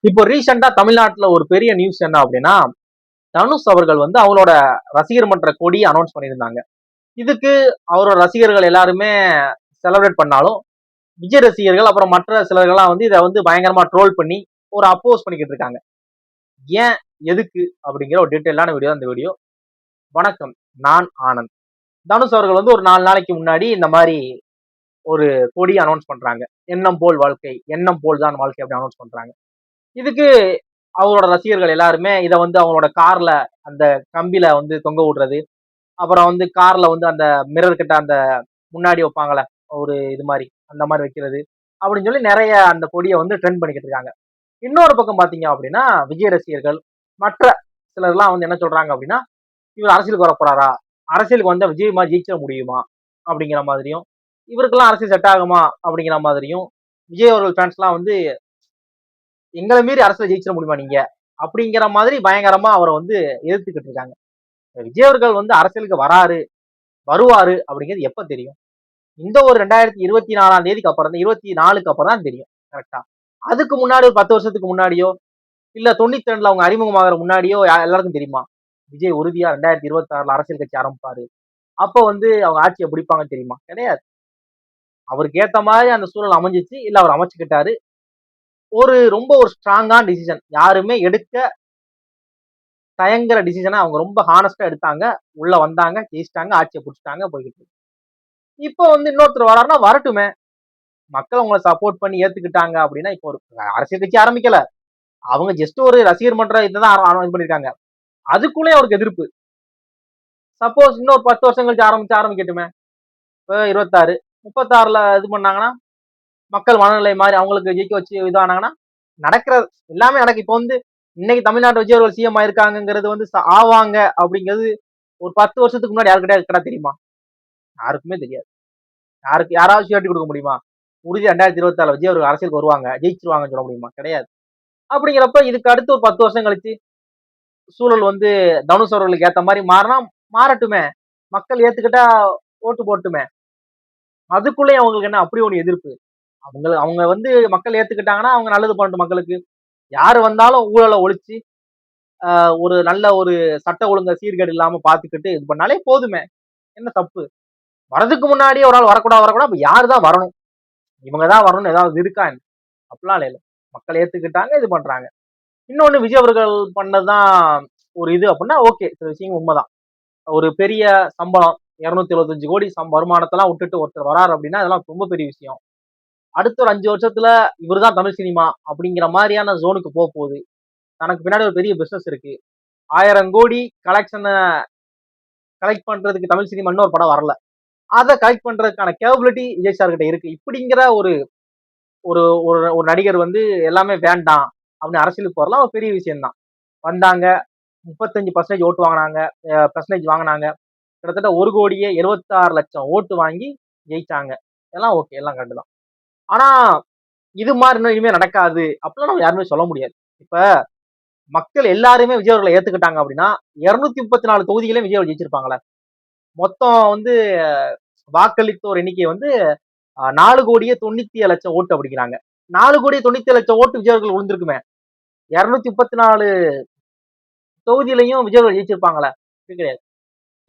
இப்போ ரீசெண்டா தமிழ்நாட்டுல ஒரு பெரிய நியூஸ் என்ன அப்படின்னா, தனுஷ் அவர்கள் வந்து அவங்களோட ரசிகர் மன்ற கொடியை அனௌன்ஸ் பண்ணியிருந்தாங்க. இதுக்கு அவரோட ரசிகர்கள் எல்லாருமே செலிப்ரேட் பண்ணாலும், விஜய் ரசிகர்கள் அப்புறம் மற்ற சிலர்கள்லாம் வந்து இதை வந்து பயங்கரமா ட்ரோல் பண்ணி ஒரு அப்போஸ் பண்ணிக்கிட்டு இருக்காங்க. ஏன்? எதுக்கு? அப்படிங்கிற ஒரு டீட்டெயிலான வீடியோ இந்த வீடியோ. வணக்கம், நான் ஆனந்த். தனுஷ் அவர்கள் வந்து ஒரு 4 நாளைக்கு முன்னாடி இந்த மாதிரி ஒரு கொடி அனௌன்ஸ் பண்றாங்க. எண்ணம் போல் வாழ்க்கை, எண்ணம் போல் தான் வாழ்க்கை அப்படி அனௌன்ஸ் பண்றாங்க. இதுக்கு அவரோட ரசிகர்கள் எல்லாருமே இதை வந்து அவங்களோட கார்ல அந்த கம்பியில வந்து தொங்க விடுறது, அப்புறம் வந்து கார்ல வந்து அந்த மிரர் கிட்ட அந்த முன்னாடி வைப்பாங்கல்ல ஒரு இது மாதிரி அந்த மாதிரி வைக்கிறது அப்படின்னு சொல்லி நிறைய அந்த கொடியை வந்து ட்ரெண்ட் பண்ணிக்கிட்டு இருக்காங்க. இன்னொரு பக்கம் பாத்தீங்க அப்படின்னா விஜய் ரசிகர்கள் மற்ற சிலர்லாம் வந்து என்ன சொல்றாங்க அப்படின்னா, இவர் அரசியலுக்கு வர போறாரா, அரசியலுக்கு வந்தா விஜய் மாதிரி ஜெயிச்சிட முடியுமா அப்படிங்கிற மாதிரியும், இவருக்கெல்லாம் அரசியல் செட் ஆகுமா அப்படிங்கிற மாதிரியும், விஜய் அவர்கள் ஃபேன்ஸ்லாம் வந்து எங்களை மீறி அரசியல் ஜெயிச்சிட முடியுமா நீங்க அப்படிங்கிற மாதிரி பயங்கரமா அவரை வந்து எதிர்த்துக்கிட்டு இருக்காங்க. விஜய் அவர்கள் வந்து அரசியலுக்கு வருவாரு அப்படிங்கிறது எப்ப தெரியும்? இந்த ஒரு 2024ஆம் தேதிக்கு அப்புறம் தான், 24க்கு அப்புறம் தான் தெரியும் கரெக்டா. அதுக்கு முன்னாடி ஒரு 10 வருஷத்துக்கு முன்னாடியோ இல்ல 92ல அவங்க அறிமுகமாகிற முன்னாடியோ எல்லாருக்கும் தெரியுமா விஜய் உறுதியா 2026ல அரசியல் கட்சி ஆரம்பிப்பாரு, அப்ப வந்து அவங்க ஆட்சியை பிடிப்பாங்கன்னு தெரியுமா? கிடையாது. அவருக்கு ஏத்த மாதிரி அந்த சூழல் அமைஞ்சிச்சு, இல்ல அவர் அமைச்சுக்கிட்டாரு. ரொம்ப ஒரு ஸ்ட்ராங்கான டிசிஷன் யாருமே எடுக்க தயங்குற டிசிஷனை அவங்க ரொம்ப ஹானஸ்டா எடுத்தாங்க. உள்ள வந்தாங்க, ஜெயிச்சிட்டாங்க, ஆட்சியை பிடிச்சிட்டாங்க, போய்கிட்டு இருக்கு. இப்போ வந்து இன்னொருத்தர் வராருன்னா வரட்டுமே. மக்கள் உங்களை சப்போர்ட் பண்ணி ஏத்துக்கிட்டாங்க அப்படின்னா, இப்போ ஒரு அரசியல் கட்சி ஆரம்பிக்கல, அவங்க ஜஸ்ட் ஒரு ரசிகர் மன்ற இதுதான் இது பண்ணிருக்காங்க. அதுக்குள்ளே அவருக்கு எதிர்ப்பு. சப்போஸ் இன்னொரு 10 வருஷம் கழிச்சு ஆரம்பிக்கட்டுமே. இப்போ 26, 36ல இது பண்ணாங்கன்னா, மக்கள் மனநிலை மாதிரி அவங்களுக்கு ஜெயிக்க வச்சு இதானாங்கன்னா நடக்கிற எல்லாமே நடக்கு. இப்போ வந்து இன்னைக்கு தமிழ்நாட்டு விஜய் அவர்கள் சிஎம் ஆயிருக்காங்கிறது வந்து ஆவாங்க அப்படிங்கிறது ஒரு 10 வருஷத்துக்கு முன்னாடி யாருக்கிட்ட தெரியுமா? யாருக்குமே தெரியாது. யாராவது ஷூரிட்டி கொடுக்க முடியுமா? உறுதி 2026 விஜய் அவர்கள் அரசியலுக்கு வருவாங்க, ஜெயிச்சிருவாங்கன்னு சொல்ல முடியுமா? கிடையாது. அப்படிங்கிறப்ப இதுக்கு அடுத்து ஒரு 10 வருஷம் கழிச்சு சூழல் வந்து தனுஷ் அவர்களுக்கு ஏத்த மாதிரி மாறினா மாறட்டுமே. மக்கள் ஏத்துக்கிட்டா ஓட்டு போட்டுமே. அதுக்குள்ளேயும் அவங்களுக்கு என்ன அப்படி ஒண்ணு எதிர்ப்பு? அவங்க வந்து மக்கள் ஏத்துக்கிட்டாங்கன்னா அவங்க நல்லது பண்ணட்டும் மக்களுக்கு. யாரு வந்தாலும் ஊழலை ஒழிச்சு ஒரு நல்ல ஒரு சட்ட ஒழுங்க சீர்கேடு இல்லாம பாத்துக்கிட்டு இது பண்ணாலே போதுமே. என்ன தப்பு? வரதுக்கு முன்னாடியே ஒரு ஆள் வரக்கூடாது. அப்ப யாருதான் வரணும்? இவங்கதான் வரணும்னு ஏதாவது இருக்கா? அப்படிலாம் இல்ல. மக்கள் ஏத்துக்கிட்டாங்க, இது பண்றாங்க. இன்னொன்னு விஜய் அவர்கள் பண்ணதுதான் ஒரு இது அப்படின்னா ஓகே, சில விஷயங்கள் உண்மைதான். ஒரு பெரிய சம்பளம் 275 கோடி வருமானத்தெல்லாம் விட்டுட்டு ஒருத்தர் வராரு அப்படின்னா அதெல்லாம் ரொம்ப பெரிய விஷயம். அடுத்த ஒரு 5 வருஷத்துல இவருதான் தமிழ் சினிமா அப்படிங்கிற மாதிரியான ஜோனுக்கு போகுது. தனக்கு பின்னாடி ஒரு பெரிய பிசினஸ் இருக்கு. 1000 கோடி கலெக்ஷனை கலெக்ட் பண்றதுக்கு தமிழ் சினிமா இன்னொரு படம் வரல. அதை கலெக்ட் பண்றதுக்கான கேபபிலிட்டி விஜய் சார் கிட்ட இருக்கு. இப்படிங்கிற ஒரு ஒரு ஒரு நடிகர் வந்து எல்லாமே வேண்டாம் அப்படின்னு அரசியலுக்கு வரலாம் ஒரு பெரிய விஷயம் தான். வந்தாங்க, 35% ஓட்டு வாங்கினாங்க, பெர்சன்டேஜ் வாங்கினாங்க. கிட்டத்தட்ட 1,76,00,000 ஓட்டு வாங்கி ஜெயிச்சாங்க. எல்லாம் ஓகே, எல்லாம் கரெக்ட் தான். ஆனா இது மாதிரி இன்னும் இனிமே நடக்காது அப்படிலாம் நம்ம யாருமே சொல்ல முடியாது. இப்ப மக்கள் எல்லாருமே விஜய் அவர்களை ஏத்துக்கிட்டாங்க அப்படின்னா 234 தொகுதிகளையும் விஜய் அவர்கள் ஜெயிச்சிருப்பாங்களே. மொத்தம் வந்து வாக்களித்தோர் எண்ணிக்கை வந்து 4,97,00,000 ஓட்டு அப்படிங்கிறாங்க. 4,97,00,000 ஓட்டு விஜய் அவர்கள் விழுந்திருக்குமே. 234 தொகுதியிலையும் விஜய் அவர்கள் ஜெயிச்சிருப்பாங்களே? கிடையாது.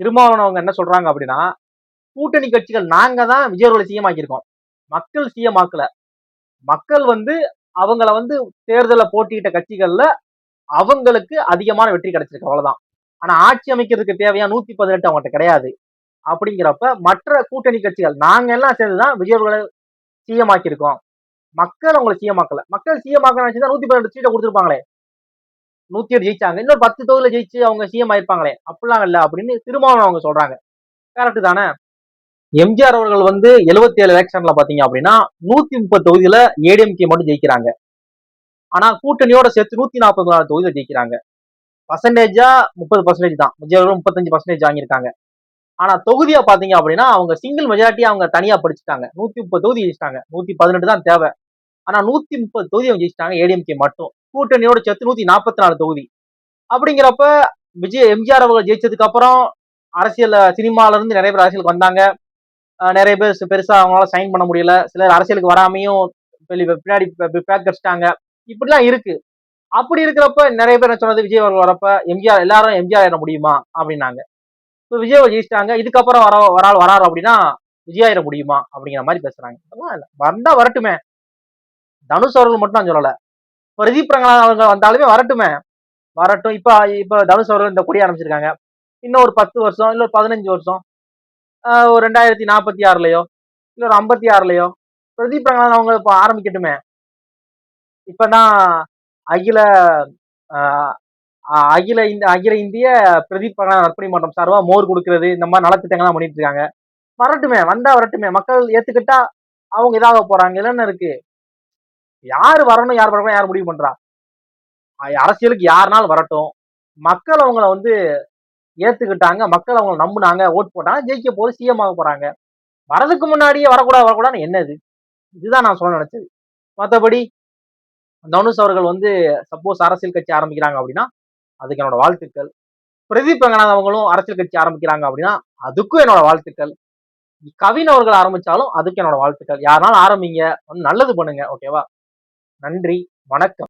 திருமாவளவன் அவங்க என்ன சொல்றாங்க அப்படின்னா, கூட்டணி கட்சிகள் நாங்க தான் விஜய் அவர்களை சிஎம் ஆக்கியிருக்கோம், மக்கள் சிஎம் ஆக்கல. மக்கள் வந்து அவங்கள வந்து தேர்தல போட்டியிட்ட கட்சிகள்ல அவங்களுக்கு அதிகமான வெற்றி கிடைச்சிருக்கு, அவ்வளவுதான். ஆனா ஆட்சி அமைக்கிறதுக்கு தேவையா 118 அவங்ககிட்ட கிடையாது. அப்படிங்கிறப்ப மற்ற கூட்டணி கட்சிகள் நாங்க எல்லாம் சேர்ந்துதான் விஜய் அவர்களை சிஎம் ஆக்கியிருக்கோம், மக்கள் அவங்களை சிஎம் ஆக்கல. மக்கள் சிஎம் ஆக்க நினைச்சுதான் 118 சீட்டை கொடுத்துருப்பாங்களே. 108 ஜெயிச்சாங்க, இன்னொரு 10 தொகுதியில ஜெயிச்சு அவங்க சிஎம் ஆயிருப்பாங்களே. அப்படிலாம் இல்ல அப்படின்னு திருமாவளவன் அவங்க சொல்றாங்க. கரெக்ட் தானே? எம்ஜிஆர் அவர்கள் வந்து 77 எலெக்ஷன்ல பாத்தீங்க அப்படின்னா 130 தொகுதியில ஏடிஎம்கே மட்டும் ஜெயிக்கிறாங்க. ஆனா கூட்டணியோட சேர்த்து 144 தொகுதியில ஜெயிக்கிறாங்க. பர்சன்டேஜா 30% தான். விஜய் 35% வாங்கியிருக்காங்க. ஆனா தொகுதியா பாத்தீங்க அப்படின்னா அவங்க சிங்கிள் மெஜாரிட்டி அவங்க தனியா படிச்சுட்டாங்க. 130 தொகுதி ஜெயிச்சிட்டாங்க. 118 தான் தேவை. ஆனா 130 தொகுதி அவங்க ஜெயிச்சிட்டாங்க ஏடிஎம்கே மட்டும். கூட்டணியோட சேர்த்து 144 தொகுதி. அப்படிங்கிறப்ப எம்ஜிஆர் அவர்கள் ஜெயிச்சதுக்கு அப்புறம் அரசியல் சினிமால இருந்து நிறைய பேர் அரசியலுக்கு வந்தாங்க. நிறைய பேர் பெருசா அவங்களால சைன் பண்ண முடியல. சிலர் அரசியலுக்கு வராமையும் பின்னாடி பேக் அடிச்சிட்டாங்க. இப்படிலாம் இருக்கு. அப்படி இருக்கிறப்ப நிறைய பேர் என்ன சொன்னது, விஜய் அவர்கள் வரப்ப எம்ஜிஆர் எல்லாரும் எம்ஜிஆர் ஆயிட முடியுமா அப்படின்னாங்க. இப்போ விஜய் ஜெயிச்சிட்டாங்க, இதுக்கப்புறம் வராரு அப்படின்னா விஜய் ஆயிட முடியுமா அப்படிங்கிற மாதிரி பேசுறாங்க. அதெல்லாம் இல்ல, வந்தா வரட்டுமே. தனுஷ் அவர்கள் மட்டும் நான் சொல்லல, பிரதீப் ரங்கநாதன் அவர்கள் வந்தாலுமே வரட்டுமே, வரட்டும். இப்ப இப்ப தனுஷ் அவர்கள் இந்த கொடி ஆரம்பிச்சிருக்காங்க, இன்னும் ஒரு 10 வருஷம் இல்ல ஒரு 15 வருஷம், ஒரு 2046லயோ இல்ல ஒரு 56லயோ பிரதீப் ரங்கநாதன் அவங்க இப்ப ஆரம்பிக்கட்டுமே. இப்பதான் அகில ஆஹ் அகில இந்திய பிரதீப் ரங்கநாதன் நற்பணி மன்றம் சார்பா மோர் கொடுக்கறது, இந்த மாதிரி நலத்திட்டங்கள்லாம் பண்ணிட்டு இருக்காங்க. வரட்டுமே, வந்தா வரட்டுமே, மக்கள் ஏத்துக்கிட்டா அவங்க இதாக போறாங்க. இல்லன்னு இருக்கு, யாரு வரணும் யார் வரணும் யார் முடிவு பண்றா? அரசியலுக்கு யாருனாலும் வரட்டும், மக்கள் அவங்கள வந்து ஏத்துக்கிட்டாங்க, மக்கள் அவங்கள நம்புனாங்க, ஓட் போட்டாங்க, ஜெயிக்க போது சிஎம் ஆக போறாங்க. வரதுக்கு முன்னாடியே வரக்கூடாது என்னது? இதுதான் நான் சொல்ல நினைச்சது. மத்தபடி தனுஷ் அவர்கள் வந்து சப்போஸ் அரசியல் கட்சி ஆரம்பிக்கிறாங்க அப்படின்னா அதுக்கு என்னோட வாழ்த்துக்கள். பிரதீப் ரங்கநாத் அவங்களும் அரசியல் கட்சி ஆரம்பிக்கிறாங்க அப்படின்னா அதுக்கும் என்னோட வாழ்த்துக்கள். கவின் அவர்கள் ஆரம்பிச்சாலும் அதுக்கு என்னோட வாழ்த்துக்கள். யாருனாலும் ஆரம்பிங்க, நல்லது பண்ணுங்க. ஓகேவா? நன்றி, வணக்கம்.